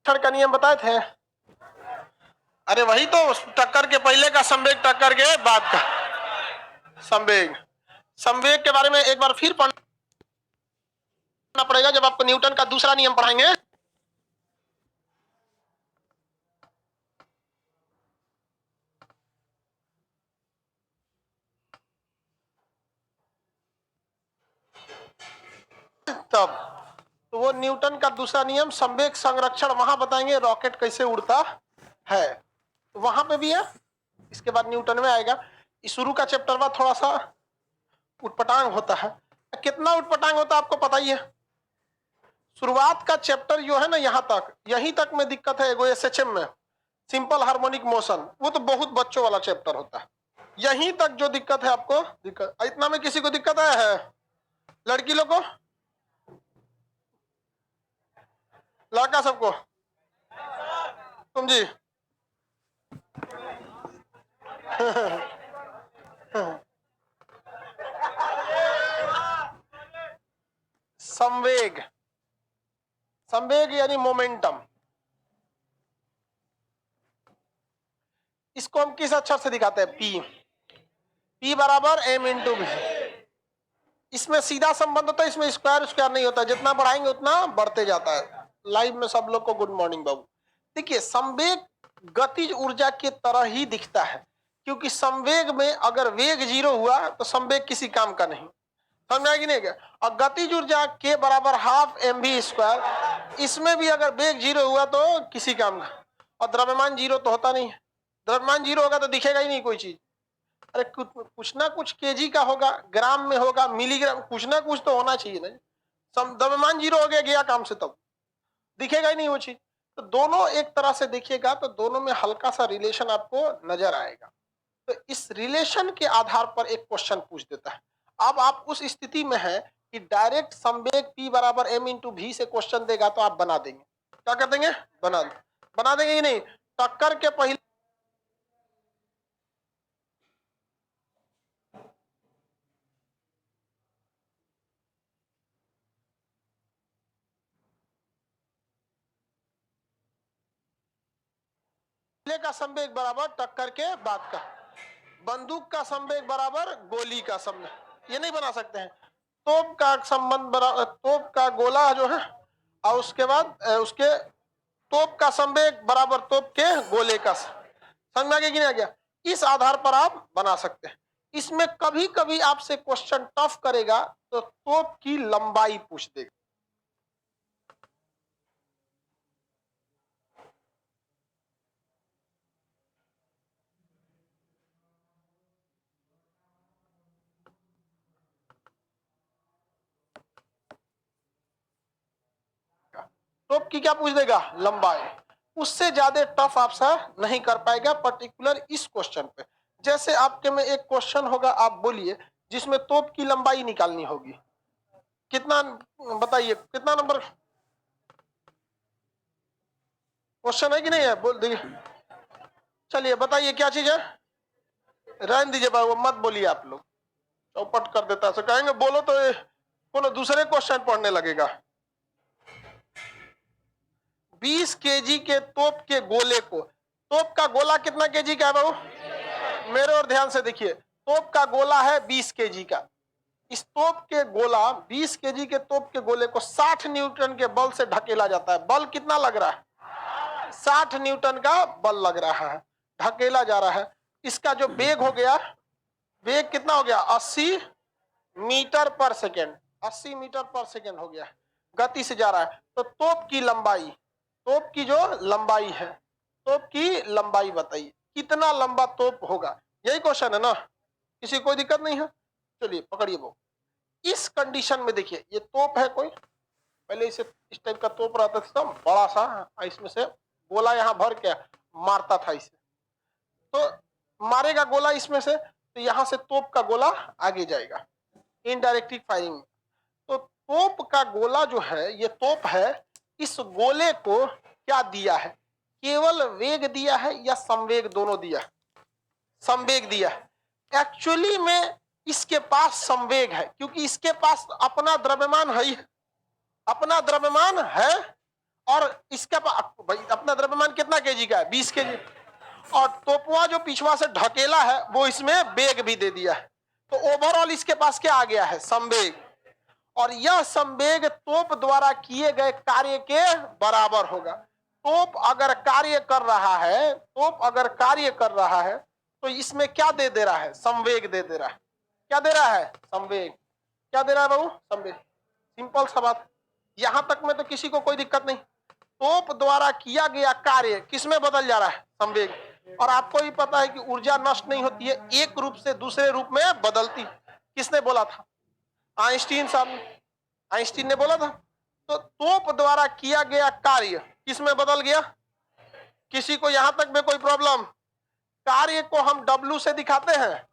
का नियम बताए थे? अरे वही तो, टक्कर के पहले का संवेग, टक्कर के बाद का संवेग। संवेग के बारे में एक बार फिर पढ़ना पड़ेगा जब आपको न्यूटन का दूसरा नियम पढ़ाएंगे। तब तो वो न्यूटन का दूसरा नियम संवेग संरक्षण, वहां बताएंगे रॉकेट कैसे उड़ता है, तो वहां पे भी है। इसके बाद न्यूटन में आएगा। शुरू का चैप्टर में थोड़ा सा उटपटांग होता है। कितना उटपटांग होता है आपको पता ही है। शुरुआत का चैप्टर जो है ना, यहां तक, यहीं तक में दिक्कत है। एगो एसएचएम में सिंपल हार्मोनिक मोशन, वो तो बहुत बच्चों वाला चैप्टर होता है। यहीं तक जो दिक्कत है आपको, दिक्कत इतना में किसी को दिक्कत आया है? लड़की लोग को, लड़का सबको? तुम जी संवेग, संवेग यानी मोमेंटम, इसको हम किस अक्षर से दिखाते हैं? पी। पी बराबर एम इंटू भी। इसमें सीधा संबंध होता है, इसमें स्क्वायर स्क्वायर नहीं होता, जितना बढ़ाएंगे उतना बढ़ते जाता है। लाइव में सब लोग को गुड मॉर्निंग बाबू। देखिए, संवेग गतिज ऊर्जा के तरह ही दिखता है, क्योंकि संवेग में अगर वेग 0 हुआ तो संवेग किसी काम का नहीं। समझ में कि नहीं गया? और गतिज ऊर्जा के बराबर हाफ mv², इसमें भी अगर वेग 0 हुआ तो किसी काम का। और द्रव्यमान 0 तो होता नहीं है। द्रव्यमान 0 होगा तो दिखेगा ही नहीं कोई चीज। अरे कुछ ना कुछ केजी का होगा, ग्राम में होगा, मिलीग्राम, कुछ ना कुछ तो होना चाहिए ना। द्रव्यमान 0 हो गया, गया काम से, तब दिखेगा ही नहीं वो चीज। तो दोनों एक तरह से देखिएगा तो दोनों में हल्का सा रिलेशन आपको नजर आएगा। तो इस रिलेशन के आधार पर एक क्वेश्चन पूछ देता है। अब आप उस स्थिति में है कि डायरेक्ट संवेग P बराबर m इंटू भी से क्वेश्चन देगा तो आप बना देंगे। क्या कर देंगे? बना देंगे कि नहीं? टक्कर के पहले का संवेग बराबर टक्कर के बाद का। बंदूक का संवेग बराबर गोली का संवेग, ये नहीं बना सकते हैं। तोप का संबंध बराबर, तोप का गोला जो है, और उसके बाद उसके तोप का संवेग बराबर तोप के गोले का। समझ में आ गया कि नहीं आ गया? इस आधार पर आप बना सकते हैं। इसमें कभी कभी आपसे क्वेश्चन टफ करेगा तो तोप की लंबाई पूछ देगा। तोप की क्या पूछ देगा? लंबाई। उससे ज्यादा टफ आपसे नहीं कर पाएगा पर्टिकुलर इस क्वेश्चन पे। जैसे आपके में एक क्वेश्चन होगा, आप बोलिए, जिसमें तोप की लंबाई निकालनी होगी। कितना बताइए, कितना नंबर क्वेश्चन है कि नहीं है? बोल दीजिए, चलिए बताइए क्या चीज है। रहने दीजिए बाबू, मत बोलिए आप लोग, चौपट कर देता है। कहेंगे बोलो तो कोनो दूसरे क्वेश्चन पढ़ने लगेगा। 20 केजी के तोप के गोले को, तोप का गोला कितना केजी का है बाबू? मेरे और ध्यान से देखिए, तोप का गोला है 20 केजी का। इस तोप के गोला, 20 केजी के तोप के गोले को 60 न्यूटन के बल से ढकेला जाता है। बल कितना लग रहा है? 60 न्यूटन का बल लग रहा है, ढकेला जा रहा है। इसका जो वेग हो गया, वेग कितना हो गया? 80 मीटर पर सेकेंड। 80 मीटर पर सेकेंड हो गया, गति से जा रहा है। तो तोप की लंबाई, तोप की जो लंबाई है, तोप की लंबाई बताइए, कितना लंबा तोप होगा? यही क्वेश्चन है ना? किसी कोई दिक्कत नहीं है? चलिए पकड़िए वो। इस कंडीशन में देखिए, ये तोप है कोई, पहले इसे इस टाइप का तोप रहता था बड़ा सा, इसमें से गोला यहाँ भर के मारता था इसे। तो मारेगा गोला इसमें से, तो यहां से तोप का गोला आगे जाएगा इनडायरेक्टली फायरिंग। तो तोप का गोला जो है, ये तोप है, इस गोले को क्या दिया है? केवल वेग दिया है या संवेग दोनों दिया? संवेग दिया है। एक्चुअली में इसके पास संवेग है, क्योंकि इसके पास अपना द्रव्यमान है ही, अपना द्रव्यमान है, और इसका भाई अपना द्रव्यमान कितना केजी का है? 20 केजी। और तोपवा जो पिछवा से ढकेला है वो इसमें वेग भी दे दिया है। तो ओवरऑल इसके पास क्या आ गया है? संवेग। और यह संवेग तोप द्वारा किए गए कार्य के बराबर होगा। तोप अगर कार्य कर रहा है, तोप अगर कार्य कर रहा है तो इसमें क्या दे रहा है? संवेग दे रहा है। क्या दे रहा है? संवेग। क्या दे रहा है बाबू? संवेग। सिंपल सा बात, यहां तक में तो किसी को कोई दिक्कत नहीं। तोप द्वारा किया गया कार्य किसमें बदल जा रहा है? संवेग। और आपको भी पता है कि ऊर्जा नष्ट नहीं होती है, एक रूप से दूसरे रूप में बदलती। किसने बोला था? आइंस्टीन साहब ने। आइंस्टीन ने बोला था। तो तोप द्वारा किया गया कार्य किसमें बदल गया? किसी को यहां तक में कोई प्रॉब्लम? कार्य को हम W से दिखाते हैं,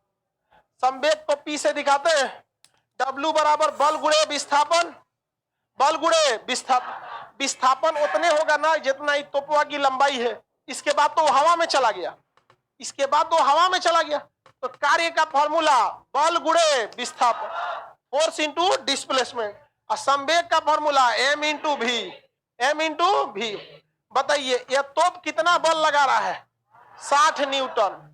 संवेग को P से दिखाते हैं। W बराबर बल गुणे विस्थापन, बल गुणे विस्थापन। विस्थापन उतने होगा ना जितना ही तोपवा की लंबाई है। इसके बाद तो हवा में चला गया, इसके बाद तो हवा में चला गया। तो कार्य का फॉर्मूला बल गुणे विस्थापन, फोर्स इंटू डिस्प्लेसमेंट। और संवेग का फॉर्मूला m इंटू भी, m इंटू भी। बताइए ये तोप कितना बल लगा रहा है? 60 न्यूटन।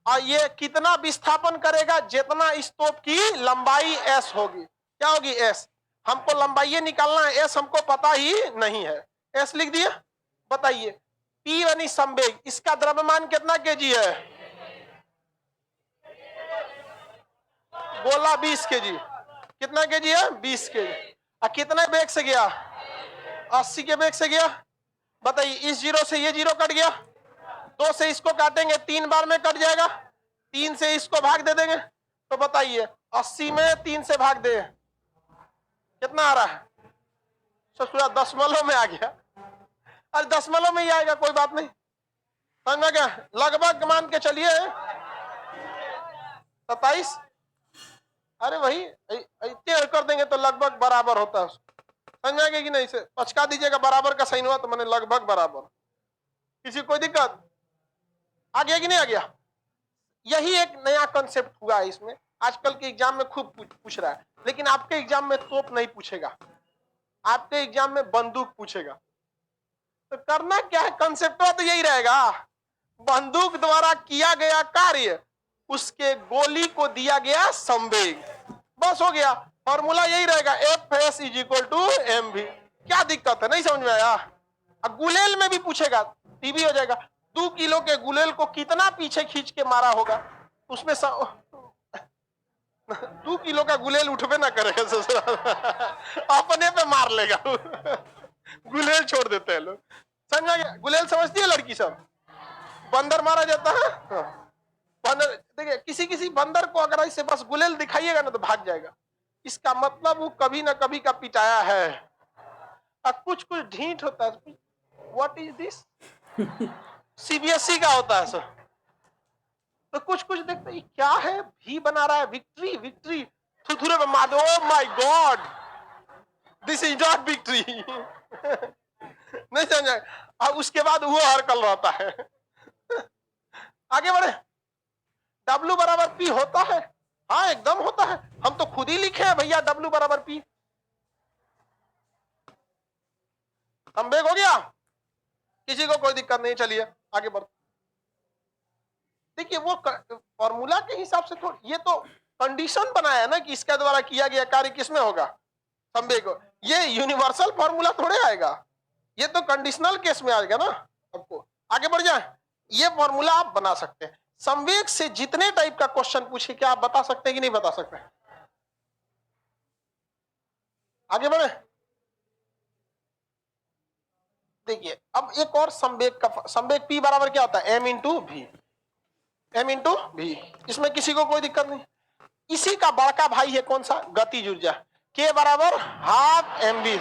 और ये कितना विस्थापन करेगा? जितना इस तोप की लंबाई s होगी। क्या होगी? s। हमको लंबाई निकालना है, s हमको पता ही नहीं है, s लिख दिया। बताइए P यानी संवेग, इसका द्रव्यमान कितना केजी है? गोला 20 केजी। कितना केजी है? 20 केजी। और कितने वेग से गया? 80 के वेग से गया। बताइए इस जीरो से ये जीरो कट गया, 2 से इसको काटेंगे 3 बार में कट जाएगा, 3 से इसको भाग दे देंगे। तो बताइए 80 में 3 से भाग दे कितना आ रहा है? ससुरा दशमलव में आ गया। अरे दशमलव में ही आएगा, कोई बात नहीं। समझ में क्या? लगभग मान के चलिए 27। अरे वही इतने कर देंगे तो लगभग बराबर होता है। समझ आएगा कि नहीं? से पचका दीजिएगा बराबर का साइन हुआ तो मैंने लगभग बराबर। किसी कोई दिक्कत? आ गया कि नहीं आ गया? यही एक नया कंसेप्ट हुआ है इसमें। आजकल के एग्जाम में खूब पूछ रहा है, लेकिन आपके एग्जाम में तोप नहीं पूछेगा, आपके एग्जाम में बंदूक पूछेगा। तो करना क्या है? कंसेप्ट तो यही रहेगा, बंदूक द्वारा किया गया कार्य, उसके गोली को दिया गया संवेग, बस हो गया। फॉर्मूला यही रहेगा, Fs is equal to mv। क्या दिक्कत है? नहीं समझ में आया? अब गुलेल में भी पूछेगा, टीबी हो जाएगा। 2 किलो के गुलेल को कितना पीछे खींच के मारा होगा? उसमें 2 किलो का गुलेल उठबे ना करेगा ससुराल, अपने पे मार लेगा। गुलेल छोड़ देते हैं लोग। समझ गया? गुलेल समझती है लड़की सब? बंदर मारा जाता है। बंदर देखिए, किसी किसी बंदर को अगर ऐसे बस गुलेल दिखाइएगा ना तो भाग जाएगा। इसका मतलब वो कभी ना कभी का पिटाया है। और कुछ कुछ ढीठ होता है। What is this? सीबीएसई का होता है सर। तो कुछ कुछ देखते हैं क्या है, भी बना रहा है विक्ट्री विक्ट्री, थुथुरे में मार दो। Oh my God, this is not victory. नहीं समझा? और उसके बाद वो हरकल रहता है। आगे बढ़े। W बराबर P होता है? हाँ एकदम होता है, हम तो खुद ही लिखे हैं भैया W बराबर P। संवेग हो गया, किसी को कोई दिक्कत नहीं। चलिए आगे बढ़। देखिए वो फॉर्मूला के हिसाब से थोड़ा, ये तो कंडीशन बनाया है ना कि इसके द्वारा किया गया कार्य किसमें होगा? संवेग। ये यूनिवर्सल फॉर्मूला थोड़े आएगा, ये तो कंडीशनल केस में आएगा ना आपको। आगे बढ़ जाए, ये फॉर्मूला आप बना सकते हैं। संवेग से जितने टाइप का क्वेश्चन पूछे, क्या आप बता सकते हैं कि नहीं बता सकते? आगे बढ़े। देखिए अब एक और संवेग का, संवेग P बराबर क्या होता है? m इंटू भी, m इंटू भी। इसमें किसी को कोई दिक्कत नहीं। इसी का बड़का भाई है कौन सा? गतिज ऊर्जा, K बराबर हाफ mv।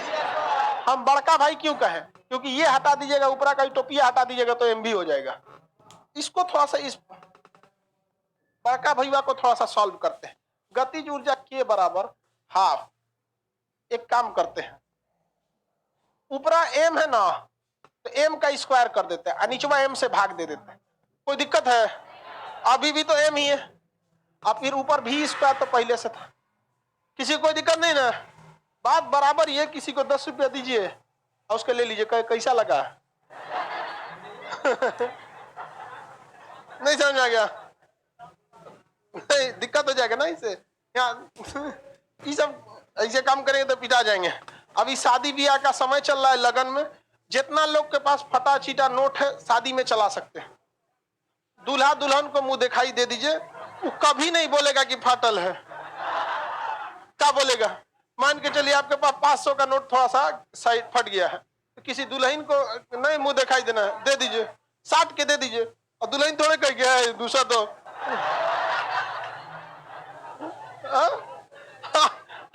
हम बड़का भाई क्यों कहें? क्योंकि ये हटा दीजिएगा, ऊपरा का टोपिया हटा दीजिएगा तो mv हो जाएगा। इसको थोड़ा सा, इस बड़का भैया को थोड़ा सा सॉल्व करते हैं। गतिज ऊर्जा K बराबर हाफ। एक काम करते हैं, ऊपरा m है ना, तो m का स्क्वायर कर देते हैं, नीचवा m से भाग दे देते हैं। कोई दिक्कत है? अभी भी तो m ही है, अब फिर ऊपर भी स्क्वायर तो पहले से था। किसी को कोई दिक्कत नहीं ना? बात बराबर ये, किसी को 10 रुपया दीजिए, और उसके ले लीजिए, कैसा लगा? नहीं समझ आ गया? नहीं, दिक्कत हो जाएगा ना इससे। ये सब ऐसे काम करेंगे तो पिटा जाएंगे। अभी शादी ब्याह का समय चल रहा है, लगन में जितना लोग के पास फटा चीटा नोट है शादी में चला सकते हैं। दूल्हा दुल्हन को मुंह दिखाई दे दीजिए, वो कभी नहीं बोलेगा कि फाटल है। क्या बोलेगा? मान के चलिए आपके पास 500 का नोट थोड़ा सा साइड फट गया है, तो किसी दुल्हन को नहीं मुंह दिखाई देना है, दे दीजिए, 60 के दे दीजिए, और दुल्हन थोड़े कह गया है दूसरा तो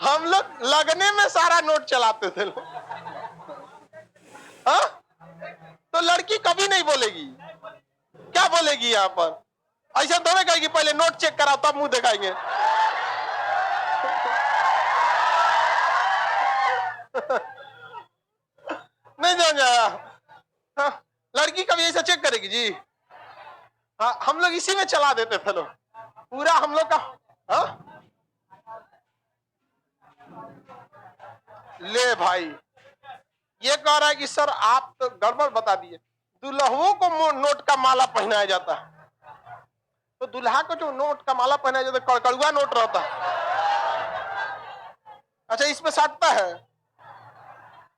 हम लोग लगने में सारा नोट चलाते थे लोग। तो लड़की कभी नहीं बोलेगी। क्या बोलेगी यहाँ पर? ऐसा थोड़े कहेगी पहले नोट चेक कराओ तब मुंह दिखाएंगे। नहीं समझ आया? लड़की कभी ऐसा चेक करेगी जी? हाँ, हम लोग इसी में चला देते थे लोग पूरा हम लोग का। ले भाई, ये कह रहा है कि सर आप तो गड़बड़ बता दिए, दुल्हनों को नोट का माला पहनाया जाता है। तो दुल्हा को जो नोट का माला पहनाया जाता है कड़कड़ुआ नोट रहता है। अच्छा, इसमें सटता है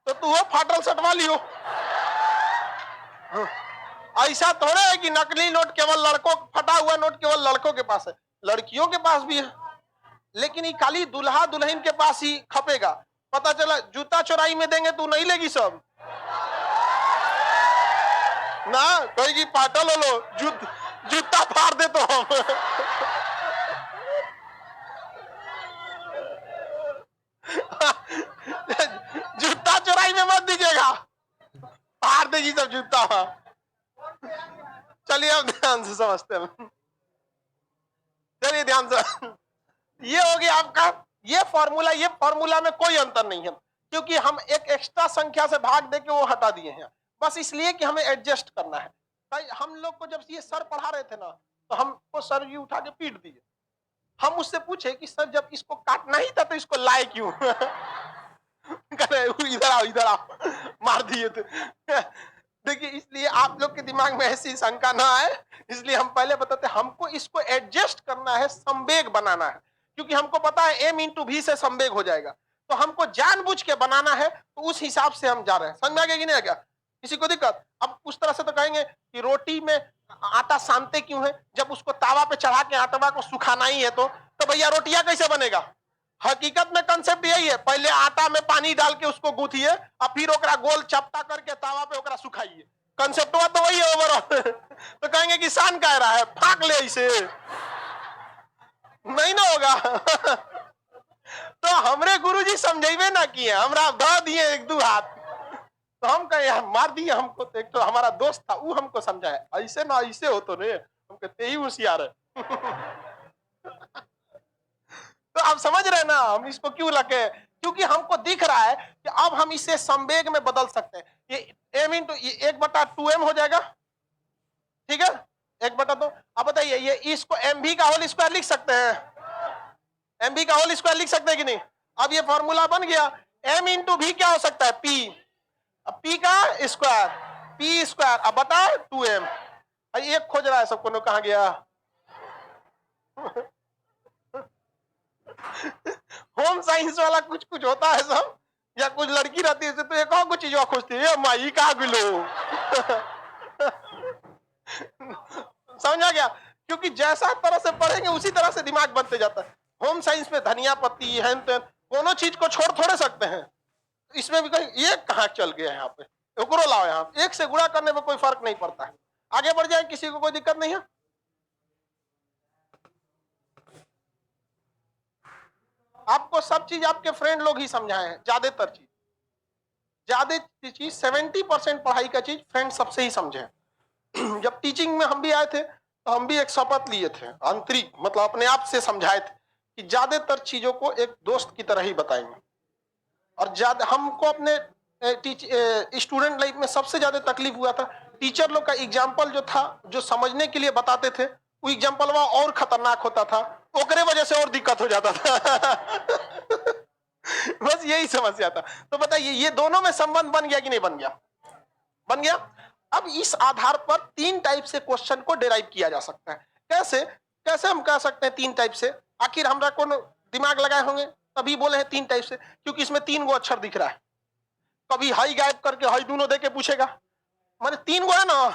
तो तू वो फाटल सटवा लियो। ऐसा थोड़ा है कि नकली नोट केवल लड़कों, फटा हुआ नोट केवल लड़कों के पास है, लड़कियों के पास भी है, लेकिन ये खाली दूल्हा दुल्हन के पास ही खपेगा। पता चला जूता चोराई में देंगे तू नहीं लेगी सब ना, कहेगी पाटल हो लो, जूता फाड़ दे तो हम। जूता चोराई में मत दीजिएगा, फाड़ देगी सब जूता। चलिए अब ध्यान से समझते हैं, चलिए ध्यान से। ये हो गया आपका ये फॉर्मूला में कोई अंतर नहीं है, क्योंकि हम एक एक्स्ट्रा संख्या से भाग दे के वो हटा दिए हैं, बस इसलिए कि हमें एडजस्ट करना है। भाई हम लोग को जब ये सर पढ़ा रहे थे ना, तो हमको सर जी उठा के पीट दिए। हम उससे पूछे कि सर जब इसको काटना ही था तो इसको लाए क्यों? इधर आओ, मार दिए थे। देखिए, इसलिए आप लोग के दिमाग में ऐसी शंका ना आए, इसलिए हम पहले बताते हमको इसको एडजस्ट करना है, संवेग बनाना है, क्योंकि हमको पता है m इंटू भी से संवेग हो जाएगा, तो हमको जानबूझ के बनाना है, तो उस हिसाब से हम जा रहे हैं। समझ में आ गया कि नहीं आ गया? किसी को दिक्कत? अब उस तरह से तो कहेंगे कि रोटी में आटा सानते क्यों है, जब उसको तावा पे चढ़ा के आटा को सुखाना ही है तो भैया रोटियां कैसे बनेगा? हकीकत में कंसेप्ट यही है, पहले आटा में पानी डाल के उसको गूंथिए और फिर ओकरा गोल चपटा करके तावा पे ओकरा सुखाइए। कंसेप्ट तो वही है ओवरऑल। तो कहेंगे कि सान कह रहा है, फाक ले इसे, नहीं ना होगा। तो हमरे गुरुजी समझेबे ना किए, हमरा ध दिए एक दो हाथ, तो हम कहे मार दिए हमको। तो एक तो हमारा दोस्त था, वो हमको समझाया ऐसे ना ऐसे हो तो रे, हम कहते ही होशियार है। तो आप समझ रहे ना हम इसको क्यों लगे? क्योंकि हमको दिख रहा है कि अब हम इसे संवेग में बदल सकते हैं। ये m इंटू 1/2m हो जाएगा, ठीक है, 1/2। अब बताइए ये इसको mv का होल स्क्वायर लिख सकते हैं, mv का होल स्क्वायर लिख सकते हैं कि नहीं? अब ये फॉर्मूला बन गया, m इंटू v क्या हो सकता है? p, अब p का स्क्वायर, p स्क्वायर, अब बता 2m। एक खोज रहा है सबको, कहाँ गया? होम साइंस वाला कुछ कुछ होता है सब, या कुछ लड़की रहती है तो एक और कुछ चीज खोजती है, माई का गिलो। समझ आ गया? क्योंकि जैसा तरह से पढ़ेंगे उसी तरह से दिमाग बनते जाता है। होम साइंस में धनिया पत्ती है, दोनों चीज को छोड़ थोड़े सकते हैं। इसमें भी कहीं ये कहाँ चल गया है, यहाँ पे ओकरो लाओ, यहाँ एक से गुणा करने में कोई फर्क नहीं पड़ता है। आगे बढ़ जाए, किसी को कोई दिक्कत नहीं है? आपको सब चीज आपके फ्रेंड लोग ही समझाए हैं, ज्यादातर चीज 70% पढ़ाई का चीज फ्रेंड सबसे ही समझे। जब टीचिंग में हम भी आए थे तो हम भी एक शपथ लिए थे, आंतरिक मतलब अपने आप से समझाए थे कि ज्यादातर चीजों को एक दोस्त की तरह ही बताएंगे। और ज्यादा हमको अपने स्टूडेंट लाइफ में सबसे ज्यादा तकलीफ हुआ था, टीचर लोग का एग्जाम्पल जो था, जो समझने के लिए बताते थे, वो एग्जाम्पल और खतरनाक होता था, ओकरे वजह से और दिक्कत हो जाता था। बस यही समस्या था। तो बताइए ये दोनों में संबंध बन गया कि नहीं बन गया? बन गया। अब इस आधार पर तीन टाइप से क्वेश्चन को डिराइव किया जा सकता है। कैसे कैसे हम कह सकते हैं तीन टाइप से? आखिर हमरा कौन दिमाग लगाए होंगे तभी बोले हैं तीन टाइप से, क्योंकि इसमें तीन गो अक्षर दिख रहा है। कभी हाई गायब करके हाई दोनों दे के पूछेगा, माने तीन गो है ना,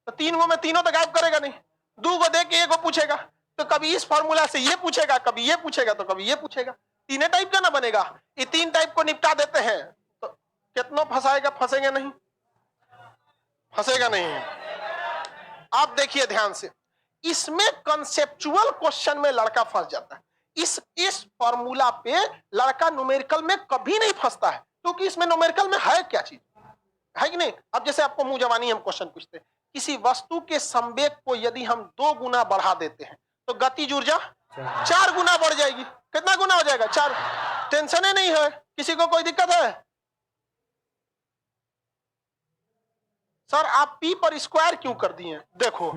तो तीन गो में तीनों तो गायब करेगा नहीं, दो गो दे के एक गो पूछेगा। तो कभी इस फॉर्मूला से ये पूछेगा, कभी ये पूछेगा, तो कभी ये पूछेगा। तीन टाइप का ना बनेगा। ये तीन टाइप को निपटा देते हैं तो कितना फंसाएगा? फंसेगा नहीं, फंसेगा नहीं। आप देखिए ध्यान से, इसमें कंसेप्चुअल क्वेश्चन में लड़का फंस जाता है। इस फॉर्मूला पे लड़का न्यूमेरिकल में कभी नहीं फंसता है, क्योंकि इसमें न्यूमेरिकल में है क्या चीज, है कि नहीं? अब जैसे आपको मुंह जवानी हम क्वेश्चन पूछते हैं, किसी वस्तु के संवेग को यदि हम 2 गुना बढ़ा देते हैं तो गतिज ऊर्जा 4 गुना बढ़ जाएगी। कितना गुना हो जाएगा? 4। टेंशन ही नहीं है, किसी को कोई दिक्कत है? सर आप पी पर स्क्वायर क्यों कर दिए? देखो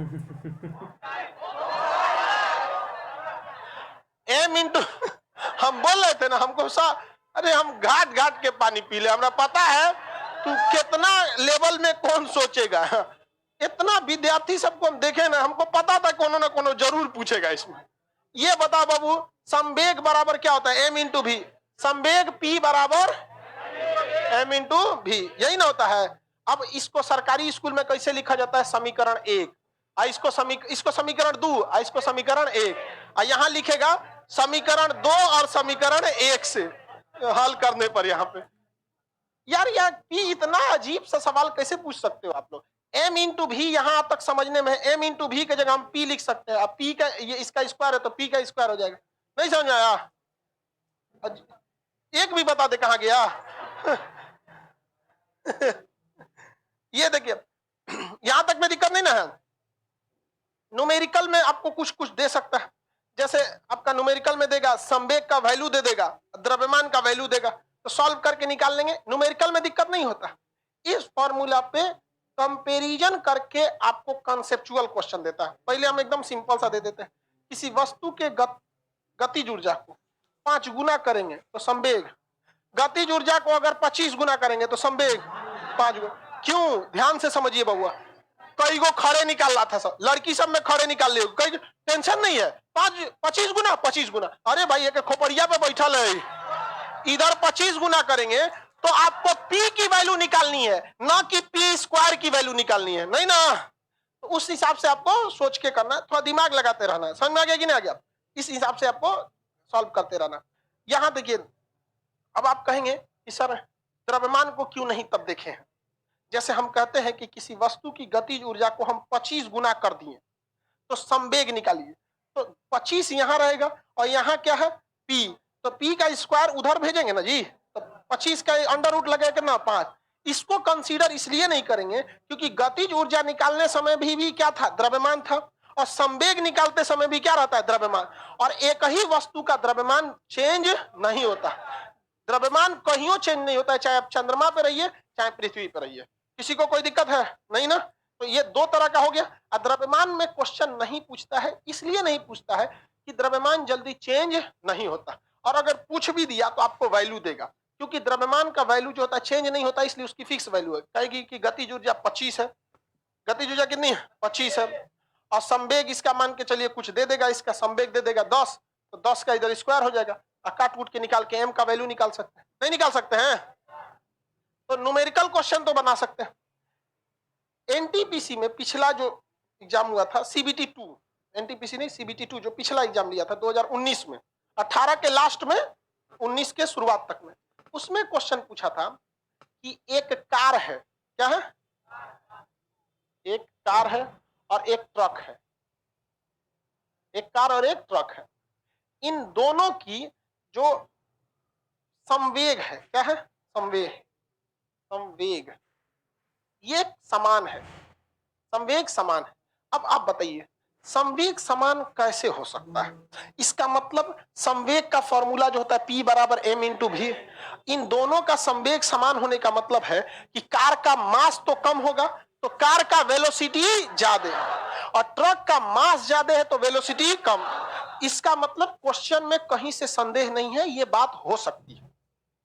एम इंटू हम बोल रहे थे ना, हमको अरे हम घाट घाट के पानी पी ले, हमरा पता है तू कितना लेवल में कौन सोचेगा। इतना विद्यार्थी सबको हम देखे ना, हमको पता था कोनो ना कोनो जरूर पूछेगा इसमें। ये बता बाबू, संवेग बराबर क्या होता है? एम इंटू भी। संवेग पी बराबर एम इंटू भी, यही ना होता है। अब इसको सरकारी स्कूल में कैसे लिखा जाता है? समीकरण 1, इसको समीकरण 2, इसको समीकरण 1, यहां लिखेगा समीकरण 2 और समीकरण 1 से हल करने पर। यहाँ पे यार पी इतना अजीब सा सवाल कैसे पूछ सकते हो आप लोग? एम इंटू भी यहां तक समझने में, एम इंटू भी की जगह हम पी लिख सकते हैं। अब पी का ये इसका स्क्वायर है तो पी का स्क्वायर हो जाएगा। नहीं समझ आया? एक भी बता दे कहां गया? ये देखिए यहां तक में दिक्कत नहीं ना है। न्यूमेरिकल में आपको कुछ कुछ दे सकता है, जैसे आपका न्यूमेरिकल में देगा संवेग का वैल्यू दे देगा, द्रव्यमान का वैल्यू देगा, तो सॉल्व करके निकाल लेंगे। न्यूमेरिकल में दिक्कत नहीं होता। इस फॉर्मूला पे कंपैरिजन करके आपको कंसेप्चुअल क्वेश्चन देता है। पहले हम एकदम सिंपल सा दे देते हैं, किसी वस्तु के गतिज ऊर्जा को 5 गुना करेंगे तो संवेग, गतिज ऊर्जा को अगर 25 गुना करेंगे तो संवेग 5 गुना। क्यों? ध्यान से समझिए बउआ, कई गो खड़े निकाल रहा था सब, लड़की सब में खड़े निकाल लियो, कई टेंशन नहीं है। 25 गुना 25 गुना, अरे भाई एक खोपड़िया पे बैठल है, इधर 25 गुना करेंगे तो आपको पी की वैल्यू निकालनी है, ना कि पी स्क्वायर की वैल्यू निकालनी है, नहीं ना? तो उस हिसाब से आपको सोच के करना, थोड़ा दिमाग लगाते रहना है। समझ में आ गया कि नहीं आ गया? इस हिसाब से आपको सॉल्व करते रहना। यहां देखिए, अब आप कहेंगे कि सर द्रव्यमान को क्यों नहीं तब देखे हैं? जैसे हम कहते हैं कि किसी वस्तु की गतिज ऊर्जा को हम 25 गुना कर दिए तो संवेग निकालिए, तो 25 यहां रहेगा और यहां क्या है? पी, तो पी का स्क्वायर उधर भेजेंगे ना जी, तो 25 का अंडर रूट लगेगा कितना? 5। इसको कंसीडर इसलिए नहीं करेंगे क्योंकि गतिज ऊर्जा निकालने समय भी क्या था? द्रव्यमान था, और संवेग निकालते समय भी क्या रहता है? द्रव्यमान। और एक ही वस्तु का द्रव्यमान चेंज नहीं होता, द्रव्यमान कहीं चेंज नहीं होता है, चाहे आप चंद्रमा पे रहिए चाहे पृथ्वी पर रहिए। किसी को कोई दिक्कत है? नहीं ना? तो ये दो तरह का हो गया। द्रव्यमान में क्वेश्चन नहीं पूछता है, इसलिए नहीं पूछता है कि द्रव्यमान जल्दी चेंज नहीं होता, और अगर पूछ भी दिया तो आपको वैल्यू देगा, क्योंकि द्रव्यमान का वैल्यू जो होता है चेंज नहीं होता, इसलिए उसकी फिक्स वैल्यू है। कहेगी कि गतिज ऊर्जा 25 है, गतिज ऊर्जा कितनी है? 25 है, और संवेग इसका मान के चलिए कुछ दे देगा, इसका संवेग दे देगा 10, तो 10 का इधर स्क्वायर हो जाएगा, काट कूट के निकाल के एम का वैल्यू निकाल सकते हैं। नहीं निकाल सकते हैं? तो न्यूमेरिकल क्वेश्चन तो बना सकते हैं। एनटीपीसी में पिछला जो एग्जाम हुआ था सीबीटी 2, एनटीपीसी नहीं सीबीटी 2, जो पिछला एग्जाम लिया था 2019 में, 18 के लास्ट में 19 के शुरुआत तक में, उसमें क्वेश्चन पूछा था कि एक कार है, क्या है? एक कार है और एक ट्रक है, एक कार और एक ट्रक है, इन दोनों की जो संवेग है, क्या है? संवेग, संवेग ये समान है, संवेग समान है। अब आप बताइए संवेग समान कैसे हो सकता है? इसका मतलब संवेग का फॉर्मूला जो होता है P बराबर m इंटू भी, इन दोनों का संवेग समान होने का मतलब है कि कार का मास तो कम होगा तो कार का वेलोसिटी ज्यादा है, और ट्रक का मास ज्यादा है तो वेलोसिटी कम। इसका मतलब क्वेश्चन में कहीं से संदेह नहीं है, ये बात हो सकती है।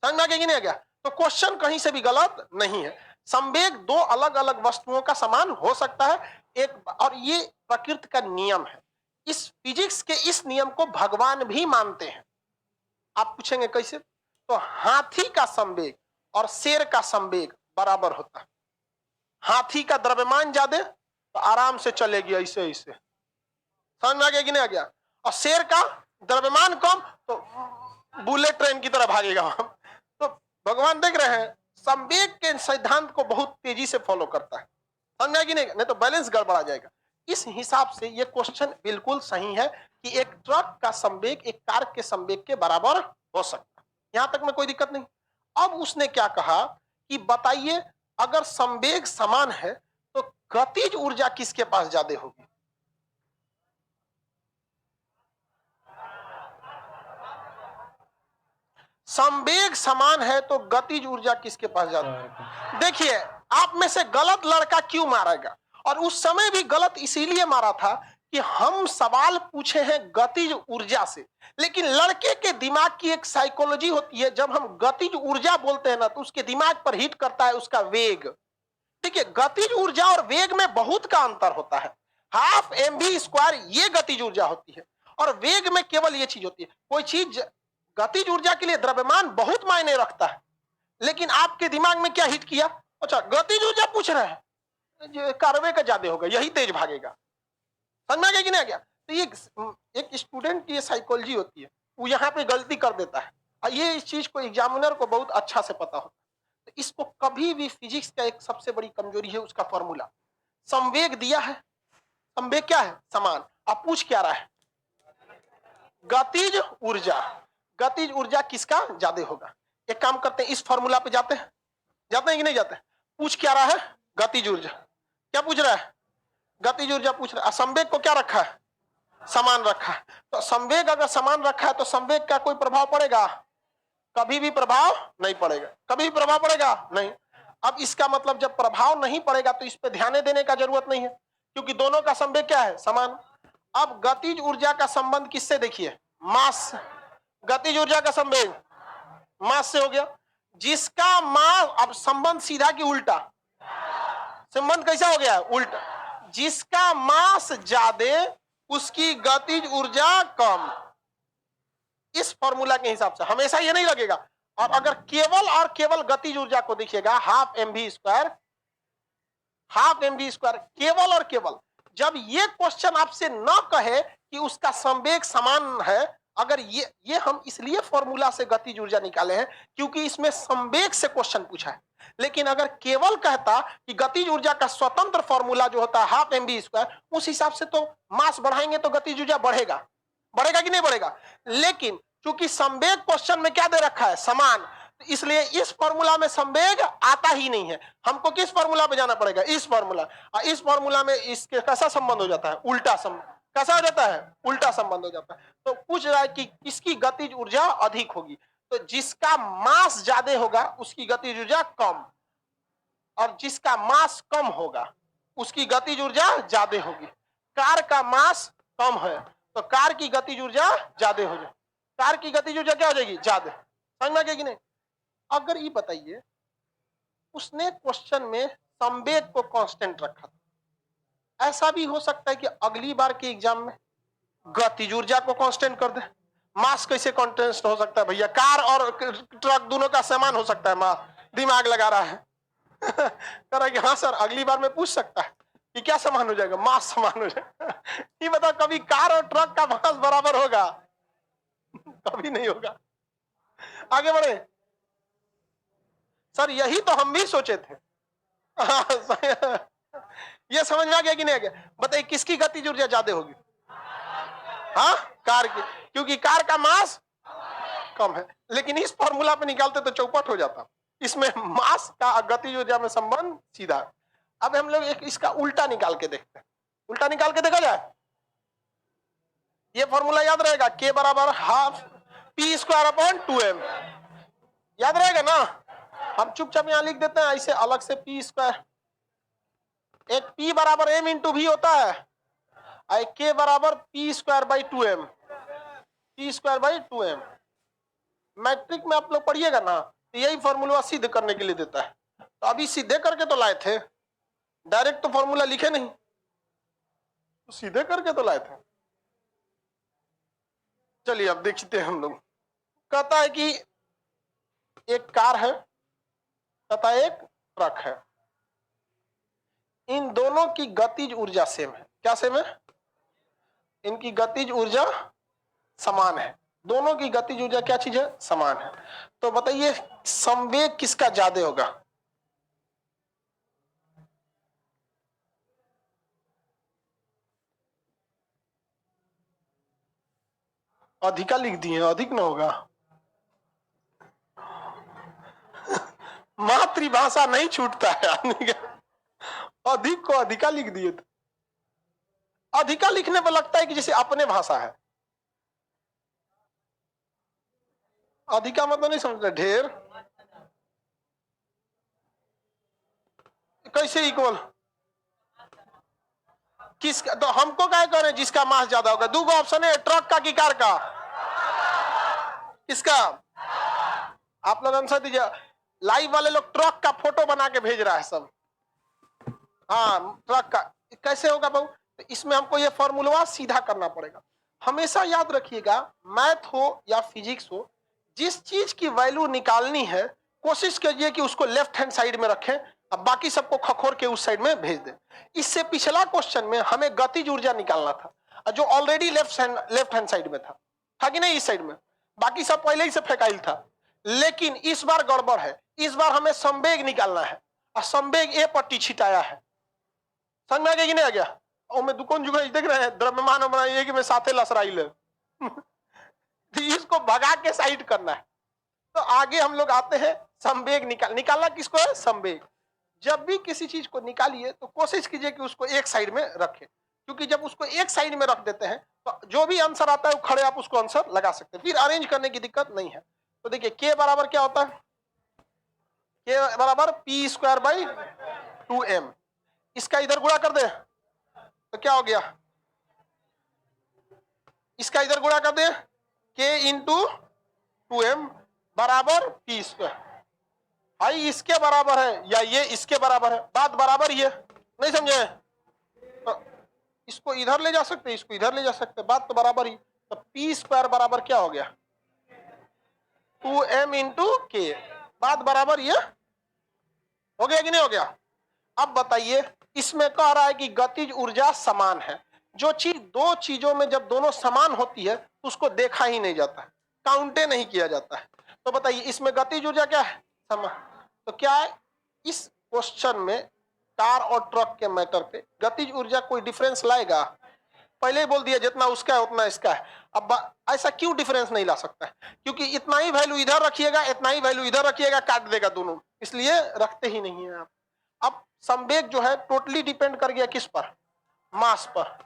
समझ में आ गया कि नहीं आ गया? तो क्वेश्चन कहीं से भी गलत नहीं है। संवेग दो अलग अलग वस्तुओं का समान हो सकता है एक, और ये प्रकृति का नियम है। इस फिजिक्स के इस नियम को भगवान भी मानते हैं। आप पूछेंगे कैसे? तो हाथी का संवेग और शेर का संवेग बराबर होता है। हाथी का द्रव्यमान ज्यादा तो आराम से चलेगी ऐसे ऐसे, समझ में आ गया कि नहीं आ गया? और शेर का द्रव्यमान कम तो बुलेट ट्रेन की तरह भागेगा। तो भगवान देख रहे हैं संवेग के सिद्धांत को बहुत तेजी से फॉलो करता है, समझ में आ गया कि नहीं तो बैलेंस गड़बड़ा जाएगा। इस हिसाब से ये क्वेश्चन बिल्कुल सही है कि एक ट्रक का संवेग एक कार के संवेग के बराबर हो सकता है। यहां तक में कोई दिक्कत नहीं। अब उसने क्या कहा कि बताइए अगर संवेग समान है तो गतिज ऊर्जा किसके पास ज्यादा होगी? संवेग समान है तो गतिज ऊर्जा किसके पास ज्यादा? देखिए आप में से गलत लड़का क्यों मारेगा? और उस समय भी गलत इसीलिए मारा था कि हम सवाल पूछे हैं गतिज ऊर्जा से, लेकिन लड़के के दिमाग की एक साइकोलॉजी होती है, जब हम गतिज ऊर्जा बोलते हैं ना तो उसके दिमाग पर हिट करता है उसका वेग। देखिए गतिज ऊर्जा और वेग में बहुत का अंतर होता है। हाफ mv² ये गतिज ऊर्जा होती है और वेग में केवल ये चीज होती है। कोई चीज गतिज ऊर्जा के लिए द्रव्यमान बहुत मायने रखता है, लेकिन आपके दिमाग में क्या हिट किया? अच्छा गतिज ऊर्जा पूछ रहे हैं, कारवे का ज्यादा होगा, यही तेज भागेगा। समझ में आ गया कि नहीं आ गया? तो ये एक स्टूडेंट की साइकोलॉजी होती है, वो यहाँ पे गलती कर देता है और ये इस चीज को एग्जामिनर को बहुत अच्छा से पता होता है। तो इसको कभी भी फिजिक्स का एक सबसे बड़ी कमजोरी है उसका फॉर्मूला। संवेग दिया है, संवेग क्या है? समान। आप पूछ क्या रहा है? गतिज ऊर्जा। गतिज ऊर्जा किसका ज्यादा होगा? एक काम करते हैं इस फॉर्मूला पे जाते हैं, जाते हैं कि नहीं जाते? पूछ क्या रहा है? गतिज ऊर्जा। क्या पूछ रहा है? गतिज ऊर्जा पूछ रहा है। संवेग को क्या रखा है? समान रखा है। तो संवेग अगर समान रखा है तो संवेग का कोई प्रभाव पड़ेगा? कभी भी प्रभाव नहीं पड़ेगा। कभी भी प्रभाव पड़ेगा नहीं। अब इसका मतलब जब प्रभाव नहीं पड़ेगा तो इस पे ध्यान देने का जरूरत नहीं है, क्योंकि दोनों का संवेग क्या है? समान। अब गतिज ऊर्जा का संबंध किससे? देखिए मास। गतिज ऊर्जा का संवेग मास से हो गया। जिसका मास, अब संबंध सीधा की उल्टा? संबंध कैसा हो गया? उल्टा। जिसका मास ज्यादा उसकी गतिज ऊर्जा कम। इस फॉर्मूला के हिसाब से हमेशा ये नहीं लगेगा। और अगर केवल और केवल गतिज ऊर्जा को देखिएगा हाफ mv², हाफ mv², केवल और केवल जब ये क्वेश्चन आपसे न कहे कि उसका संवेग समान है, अगर ये हम इसलिए फॉर्मूला से गतिज ऊर्जा निकाले हैं क्योंकि इसमें संवेग से क्वेश्चन पूछा है। लेकिन अगर केवल कहता कि गतिज ऊर्जा का स्वतंत्र फॉर्मूला जो होता है हाफ mv², उस हिसाब से तो मास बढ़ाएंगे तो गतिज ऊर्जा बढ़ेगा। बढ़ेगा कि नहीं बढ़ेगा? लेकिन क्योंकि संवेग क्वेश्चन में क्या दे रखा है? समान, इसलिए इस फॉर्मूला में संवेग आता ही नहीं है। हमको किस फॉर्मूला पे जाना पड़ेगा? इस फॉर्मूला। और इस फॉर्मूला में इसके कैसा संबंध हो जाता है? उल्टा संबंध। कैसा हो जाता है? उल्टा संबंध हो जाता है। तो पूछ रहा है कि किसकी गतिज ऊर्जा अधिक होगी? तो जिसका मास ज्यादा होगा उसकी गतिज ऊर्जा कम, और जिसका मास कम होगा उसकी गतिज ऊर्जा ज्यादा होगी। कार का मास कम है तो कार की गतिज ऊर्जा ज्यादा हो जाए, कार की गतिज ऊर्जा क्या हो जाएगी? ज्यादा। समझ में आ गया कि नहीं? अगर ये बताइए उसने क्वेश्चन में संवेग को कांस्टेंट रखा था, ऐसा भी हो सकता है कि अगली बार के एग्जाम में गतिज ऊर्जा को कांस्टेंट कर दे। मास कैसे कांस्टेंट हो सकता है भैया? कार और ट्रक दोनों का समान हो सकता है मास? दिमाग लगा रहा है। कह रहा कि हाँ सर अगली बार में पूछ सकता है कि क्या समान हो जाएगा? मास समान हो जाएगा। ये बताओ कभी कार और ट्रक का मास बराबर होगा? कभी नहीं होगा। आगे बढ़े। सर यही तो हम भी सोचे थे। ये समझ में आ गया कि नहीं आ गया? बताइए किसकी गतिज ऊर्जा ज्यादा होगी? हाँ कार की, क्योंकि कार का मास कम है। लेकिन इस फॉर्मूला पे निकालते तो चौपट हो जाता। इसमें मास का गतिज ऊर्जा में संबंध सीधा। अब हम लोग एक इसका उल्टा निकाल के देखते हैं। उल्टा निकाल के देखा जाए। ये फॉर्मूला याद रहेगा, के बराबर हाफ p²/2m। याद रहेगा ना? हम चुपचाप यहां लिख देते हैं ऐसे अलग से p²। एक p बराबर m इंटू v होता है, और k बराबर p²/2m। p²/2m मैट्रिक में आप लोग पढ़िएगा ना, तो यही फॉर्मूला सिद्ध करने के लिए देता है। तो अभी सीधे करके तो लाए थे, डायरेक्ट तो फॉर्मूला लिखे नहीं, तो सीधे करके तो लाए थे। चलिए अब देखते हैं हम लोग। कहता है कि एक कार है, कहता है एक ट्रक है, इन दोनों की गतिज ऊर्जा सेम है। क्या सेम है? इनकी गतिज ऊर्जा समान है। दोनों की गतिज ऊर्जा क्या चीज है? समान है। तो बताइए संवेग किसका ज्यादा होगा? अधिका लिख दिए, अधिक ना होगा। मातृभाषा नहीं छूटता है आदमी का। अधिक को अधिका लिख दिए थे। अधिका लिखने पर लगता है कि जैसे अपने भाषा है। अधिका मतलब नहीं समझते, ढेर। कैसे इक्वल? किसका? तो हमको क्या करें जिसका मास ज्यादा होगा? दो ऑप्शन है, ट्रक का कि कार का? किसका? आप लोग आंसर दीजिए। लाइव वाले लोग ट्रक का फोटो बना के भेज रहा है सब। हाँ ट्रक का। कैसे होगा बहू? तो इसमें हमको ये फॉर्मूला सीधा करना पड़ेगा। हमेशा याद रखिएगा, मैथ हो या फिजिक्स हो, जिस चीज की वैल्यू निकालनी है कोशिश कीजिए कि उसको लेफ्ट हैंड साइड में रखें, अब बाकी सबको खखोर के उस साइड में भेज दें। इससे पिछला क्वेश्चन में हमें गतिज ऊर्जा निकालना था, जो ऑलरेडी लेफ्ट हैंड साइड में था कि नहीं? इस साइड में बाकी सब पहले ही से फेंकाइल था। लेकिन इस बार गड़बड़ है, इस बार हमें संवेग निकालना है, और संवेग ए पट्टी छिटाया है। समझ में आ गया कि नहीं आ गया? और मैं दुकान जुगा देख रहे हैं, द्रव्यमान बनाइए कि मैं साथे लसराई ले। इसको भगा के साइड करना है। तो आगे हम लोग आते हैं, संवेग निकालना किसको है? संवेग। जब भी किसी चीज को निकालिए तो कोशिश कीजिए कि उसको एक साइड में रखें, क्योंकि जब उसको एक साइड में रख देते हैं तो जो भी आंसर आता है वो खड़े आप उसको आंसर लगा सकते हैं, फिर अरेंज करने की दिक्कत नहीं है। तो देखिए के बराबर क्या होता है? के बराबर पी स्क्वायर बाई 2m। इसका इधर गुणा कर दे तो क्या हो गया? इसका इधर गुणा कर दे, के इंटू 2m बराबर पी स्क्वायर। भाई इसके बराबर है या ये इसके बराबर है, बात बराबर ही है, नहीं समझे? तो इसको इधर ले जा सकते, इसको इधर ले जा सकते, बात तो बराबर ही। तो पी स्क्वायर बराबर क्या हो गया? 2m इंटू के। बात बराबर ही है, हो गया कि नहीं हो गया? अब बताइए, इसमें कह रहा है कि गतिज ऊर्जा समान है। जो चीज दो चीजों में जब दोनों समान होती है उसको देखा ही नहीं जाता है, काउंटे नहीं किया जाता है। तो बताइए इसमें गतिज ऊर्जा क्या है? समान। तो क्या है इस क्वेश्चन में कार और ट्रक के मैटर पे गतिज ऊर्जा कोई डिफरेंस लाएगा? पहले ही बोल दिया जितना उसका है उतना इसका है। अब ऐसा क्यों डिफरेंस नहीं ला सकता है? क्योंकि इतना ही वैल्यू इधर रखिएगा, इतना ही वैल्यू इधर रखिएगा, काट देगा दोनों, इसलिए रखते ही नहीं है आप। अब संवेग जो है टोटली डिपेंड कर गया किस पर? मास पर।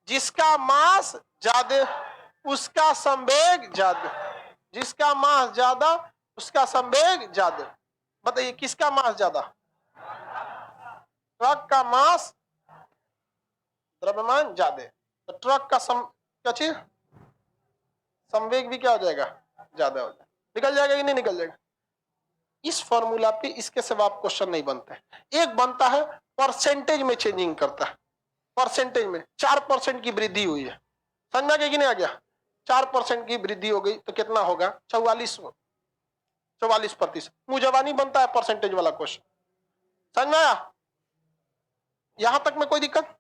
जिसका मास ज्यादा उसका संवेग ज्यादा, जिसका मास ज्यादा उसका संवेग ज्यादा। बताइए किसका मास ज्यादा? ट्रक का मास, द्रव्यमान ज्यादा, तो ट्रक का क्या चीज? संवेग भी क्या हो जाएगा? ज्यादा हो जाएगा। निकल जाएगा कि नहीं निकल जाएगा? इस फॉर्मूला पे इसके सिवा क्वेश्चन नहीं बनता है। एक बनता है परसेंटेज में चेंजिंग करता है, परसेंटेज में 4% की वृद्धि हुई है, समझ में आ गया कि नहीं आ गया? 4% की वृद्धि हो गई तो कितना होगा? 44%। मुजवानी बनता है परसेंटेज वाला क्वेश्चन, समझ में आया? यहां तक में कोई दिक्कत?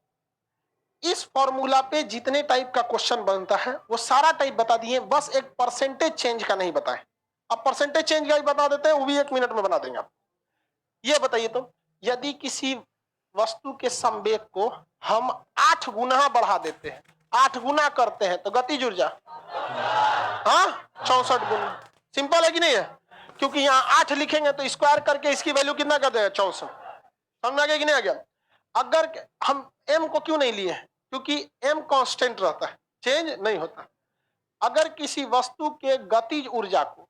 इस फॉर्मूला पे जितने टाइप का क्वेश्चन बनता है वो सारा टाइप बता दिए, बस एक परसेंटेज चेंज का नहीं बताएं। अब परसेंटेज चेंज का ही बता देते हैं, वो भी 1 मिनट में बना देंगे आप। ये बताइए तो, यदि किसी वस्तु के संवेग को हम 8 गुना बढ़ा देते हैं, 8 गुना करते हैं, तो गतिज ऊर्जा 64 गुना। सिंपल है कि नहीं है? क्योंकि यहाँ 8 लिखेंगे तो स्क्वायर करके इसकी वैल्यू कितना कर देगा? 64। समझ में आ गया कि नहीं आ गया? अगर हम m को क्यों नहीं लिए हैं? क्योंकि m कांस्टेंट रहता है, चेंज नहीं होता। अगर किसी वस्तु के गतिज ऊर्जा को,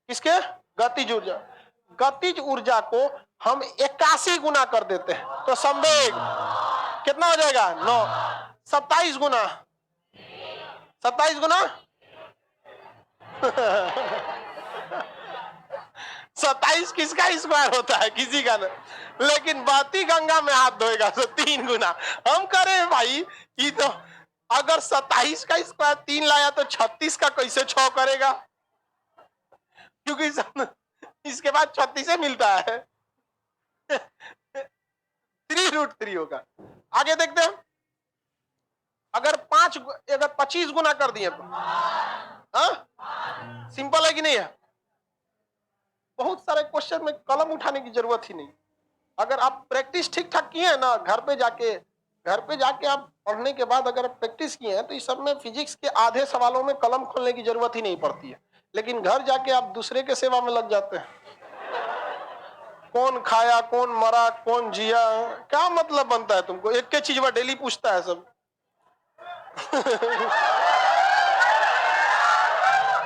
किसके? गतिज ऊर्जा, गतिज ऊर्जा को हम 81 गुना कर देते हैं तो संवेग कितना हो जाएगा? 9। 27 गुना, 27 गुना 27 किसका स्क्वायर होता है? किसी का नहीं। लेकिन बहती गंगा में हाथ धोएगा तो 3 गुना। हम करें भाई, ये तो अगर 27 का स्क्वायर 3 लाया तो 36 का कैसे 6 करेगा? क्योंकि इसके बाद 36 मिलता है। 3√3 होगा। आगे देखते हैं, अगर 25 गुना कर दिए तो सिंपल है कि नहीं है? बहुत सारे क्वेश्चन में कलम उठाने की जरूरत ही नहीं। अगर आप प्रैक्टिस ठीक ठाक किए हैं ना, घर पे जाके आप पढ़ने के बाद अगर प्रैक्टिस किए हैं तो इस सब में फिजिक्स के आधे सवालों में कलम खोलने की जरूरत ही नहीं पड़ती है। लेकिन घर जाके आप दूसरे के सेवा में लग जाते हैं। कौन खाया, कौन मरा, कौन जिया, क्या मतलब बनता है तुमको? एक के चीज वह डेली पूछता है सब।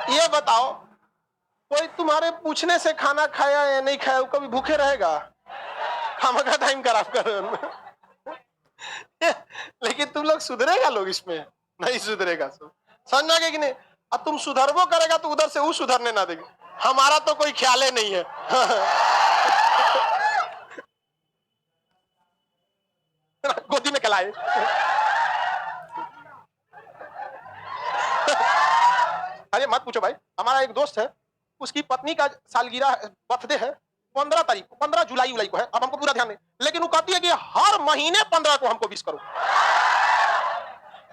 ये बताओ, कोई तुम्हारे पूछने से खाना खाया या नहीं खाया, वो कभी भूखे रहेगा? खामखा टाइम खराब कर रहे हो। लेकिन तुम लोग सुधरेगा, लोग इसमें नहीं सुधरेगा सब। समझ गए कि नहीं? अब तुम सुधरबो करेगा तो उधर से वो सुधरने ना देगी। हमारा तो कोई ख्याल ही नहीं है। गोदी में खिलाए। अरे मत पूछो भाई, हमारा एक दोस्त है, उसकी पत्नी का सालगिरह बर्थडे है 15 तारीख को, 15 जुलाई को है। अब हमको पूरा ध्यान नहीं, लेकिन वो कहती है कि हर महीने 15 को हमको विश करो।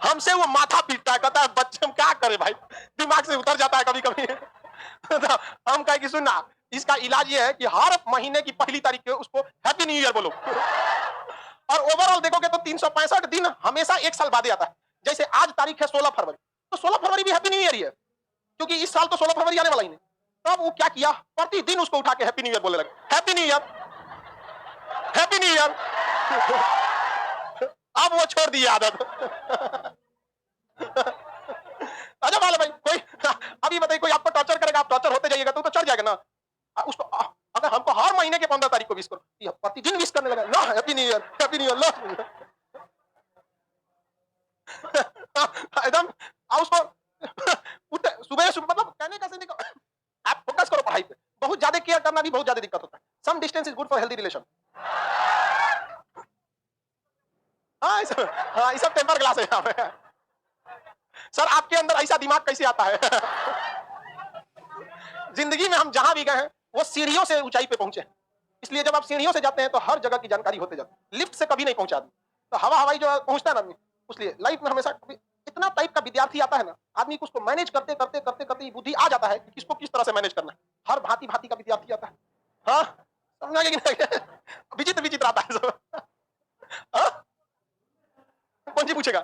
हमसे वो माथा पीटता है, कहता है बच्चे हम क्या करें भाई, दिमाग से उतर जाता है कभी कभी। तो हम कहे कि सुनना, इसका इलाज ये है कि हर महीने की पहली तारीख को उसको हैप्पी न्यू ईयर बोलो। और ओवरऑल देखोगे तो 365 दिन हमेशा एक साल बाद आता है। जैसे आज तारीख है 16 फरवरी, तो 16 फरवरी भी हैप्पी न्यू ईयर ही है, क्योंकि इस साल तो 16 फरवरी आने वाला ही नहीं। तब वो क्या किया, प्रतिदिन उसको उठा के हैप्पी न्यू ईयर बोलने लगे, happy new year, happy new year. अब वो छोड़ दिया आदत। अच्छा वाले भाई, कोई अभी बताइए, कोई आपको टॉर्चर करेगा, आप टॉर्चर होते जाइएगा तो चढ़ जाएगा ना। उसको अगर हमको हर महीने के 15 तारीख को विश करो, प्रतिदिन विश करने लगा, लो happy new year, happy new year, लो। एकदम उसको सुबह सुबह, मतलब कहने का नहीं, आप फोकस करो पढ़ाई पे। बहुत ज्यादा केयर करना भी बहुत ज्यादा दिक्कत होता है। Some distance is good for healthy relation. हाँ ये सब टेम्पर ग्लास है यहाँ पे। सर आपके अंदर ऐसा दिमाग कैसे आता है? जिंदगी में हम जहां भी गए हैं वो सीढ़ियों से ऊंचाई पे पहुंचे हैं, इसलिए जब आप सीढ़ियों से जाते हैं तो हर जगह की जानकारी होते जाती है। लिफ्ट से कभी नहीं पहुंचा आदमी, तो हवा हवाई जो पहुंचता है ना आदमी, इसलिए लाइफ में हमेशा इतना टाइप का विद्यार्थी आता है ना, आदमी को उसको मैनेज करते करते करते करते बुद्धि आ जाता है कि किसको किस तरह से मैनेज करना है। हर भांति भांति का विद्यार्थी आता है। हाँ समझा कि नहीं? विचित्र विचित्र आता है सब। हाँ? कौन सी पूछेगा?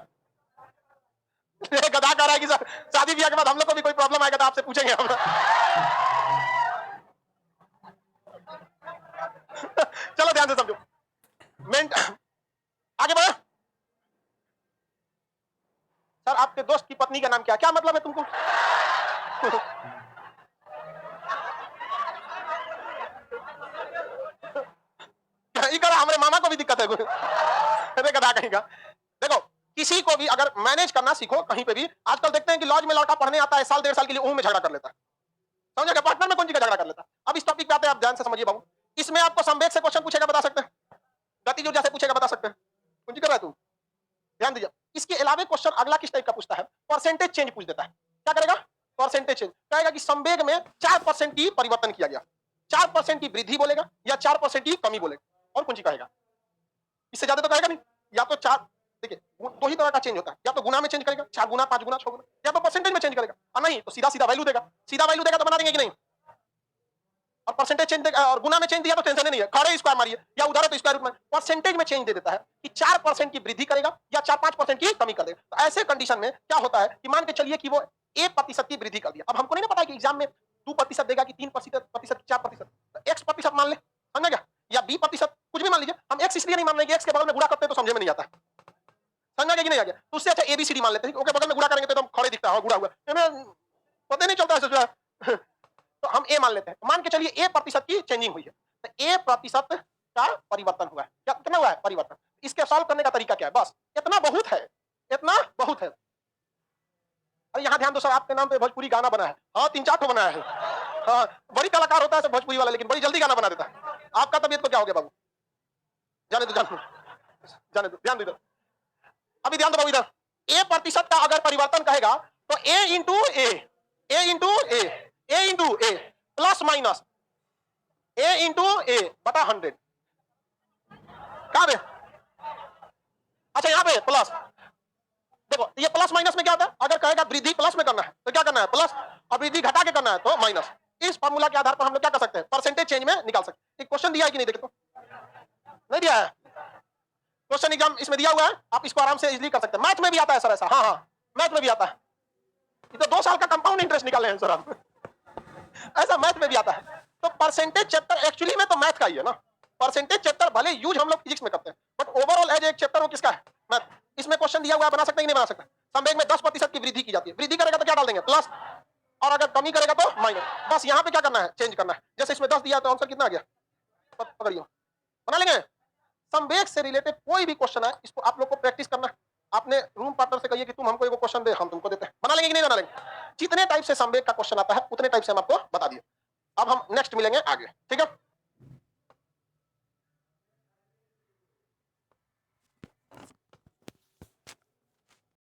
गधा कह रहा है कि शादी ब्याह के बाद हम लोग को भी कोई प्रॉब्लम आएगा तो आपसे पूछेंगे हम। चलो ध्यान से समझो। आगे बढ़ो। सर आपके दोस्त की पत्नी का नाम क्या मतलब है तुमको? हमारे मामा को भी दिक्कत है। अरे गधा कहीं का। देखो किसी को भी अगर मैनेज करना सीखो कहीं पे भी, आजकल देखते हैं कि लॉज में लड़का पढ़ने आता है, साल 1.5 साल के लिए में झगड़ा कर लेता है। समझे? पार्टनर में कौन सी का झगड़ा कर लेता है। अब इस टॉपिक पे आते हैं, आप ध्यान से समझिए बाबू। इसमें आपको संवेग से क्वेश्चन पूछेगा, बता सकते हैं, गतिज ऊर्जा से पूछेगा, बता सकते हैं, कौन सी कर रहा है तू, ध्यान दीजिए। इसके अलावा क्वेश्चन अगला किस टाइप का पूछता है, परसेंटेज चेंज पूछ देता है। क्या करेगा? परसेंटेज चेंज कहेगा कि संवेग में 4% की परिवर्तन किया गया, 4% की वृद्धि बोलेगा या 4% की कमी बोलेगा, और कौन सी कहेगा? इससे ज्यादा तो कहेगा नहीं। या तो 4, देखिए दो ही तरह का चेंज होता है, या तो गुना में चेंज करेगा 4 गुना 5 गुना 6 गुना, या तो परसेंटेज में चेंज करेगा, और नहीं तो सीधा सीधा वैल्यू देगा। सीधा वैल्यू देगा तो बना देंगे कि नहीं, और परसेंटेज चेंज देगा और गुना में चेंज दिया तो टेंशन नहीं है, खड़े स्क्वायर मारिए या उधर है तो स्क्वायर रूट में। परसेंटेज में चेंज दे देता है कि 4% की वृद्धि करेगा या 4-5% की कमी कर देगा। तो ऐसे कंडीशन में क्या होता है कि मान के चलिए कि वो 1% की वृद्धि कर दिया। अब हमको नहीं पता कि एग्जाम में 2% देगा कि 3%, 4%, तो x% मान ले, समझ गया, या b% कुछ भी मान लीजिए। हम x इसलिए नहीं मान लेंगे, x के बगल में गुणा करते हैं तो समझ में नहीं आता, समझ गया कि नहीं आ गया? तो उससे अच्छा ABCD मान लेते हैं, ओके बगल में गुणा करेंगे तो एकदम खड़े दिखता है, गुणा हुआ, पता नहीं चलता है। तो हम ए मान लेते हैं, मान के चलिए A% की चेंजिंग हुई है, तो A% का परिवर्तन हुआ है। क्या कितना हुआ है परिवर्तन? इसके सॉल्व करने का तरीका क्या है? बस इतना बहुत है, इतना बहुत है। अरे यहाँ ध्यान दो सर, आपके नाम पे भोजपुरी गाना बना है। हाँ 3-4 ठो बनाया है। हाँ बड़ी कलाकार होता है सर भोजपुरी वाला, लेकिन बड़ी जल्दी गाना बना देता है। आपका तबीयत को क्या हो गया बाबू? जाने दो, जाने दो, जाने दो, ध्यान दो इधर। अभी ध्यान दो बाबू इधर। ए प्रतिशत का अगर परिवर्तन कहेगा तो ए इंटू ए, ए इंटू ए, ए इंटू ए प्लस माइनस ए इंटू ए बटा 100। कहां पे? अच्छा यहाँ पे प्लस। देखो ये प्लस माइनस में क्या होता है? अगर कहेगा वृद्धि प्लस में करना है तो क्या करना है? प्लस। और वृद्धि घटा के करना है तो माइनस। इस फार्मूला के आधार पर हम लोग क्या कर सकते हैं? परसेंटेज चेंज में निकाल सकते हैं। क्वेश्चन दिया है कि नहीं? देखे तो नहीं दिया है। क्वेश्चन एग्जाम इसमें दिया हुआ है, आप इसको आराम से इजीली कर सकते हैं। मैथ में भी आता है सर ऐसा। हाँ हाँ मैथ में भी आता है। ये तो 2 साल का कंपाउंड इंटरेस्ट निकाले हैं सर आप। ऐसा मैथ में भी आता है। तो परसेंटेज चैप्टर एक्चुअली में तो मैथ का ही है ना। परसेंटेज चैप्टर भले यूज हम लोग फिजिक्स में करते हैं, बट ओवरऑल एज एक चैप्टर वो किसका है? मैथ। इसमें क्वेश्चन दिया हुआ है, बना सकते हैं कि नहीं बना सकते? संवेग में 10% की वृद्धि की जाती है। वृद्धि करेगा तो क्या डाल देंगे? प्लस। और अगर कमी करेगा तो माइनस। बस यहाँ पे क्या करना है? चेंज करना है। जैसे इसमें 10 दिया तो आंसर कितना आ गया? पकड़िए, बना लेंगे। संवेग से रिलेटेड कोई भी क्वेश्चन है, इसको आप लोग को प्रैक्टिस करना है। आपने रूम पार्टनर से कहिए कि तुम हमको एक क्वेश्चन दे, हम तुमको देते हैं। बना लेंगे कि नहीं बना लेंगे? जितने टाइप से संवेग का क्वेश्चन आता है उतने टाइप से हम आपको बता दिए। अब हम नेक्स्ट मिलेंगे आगे, ठीक है?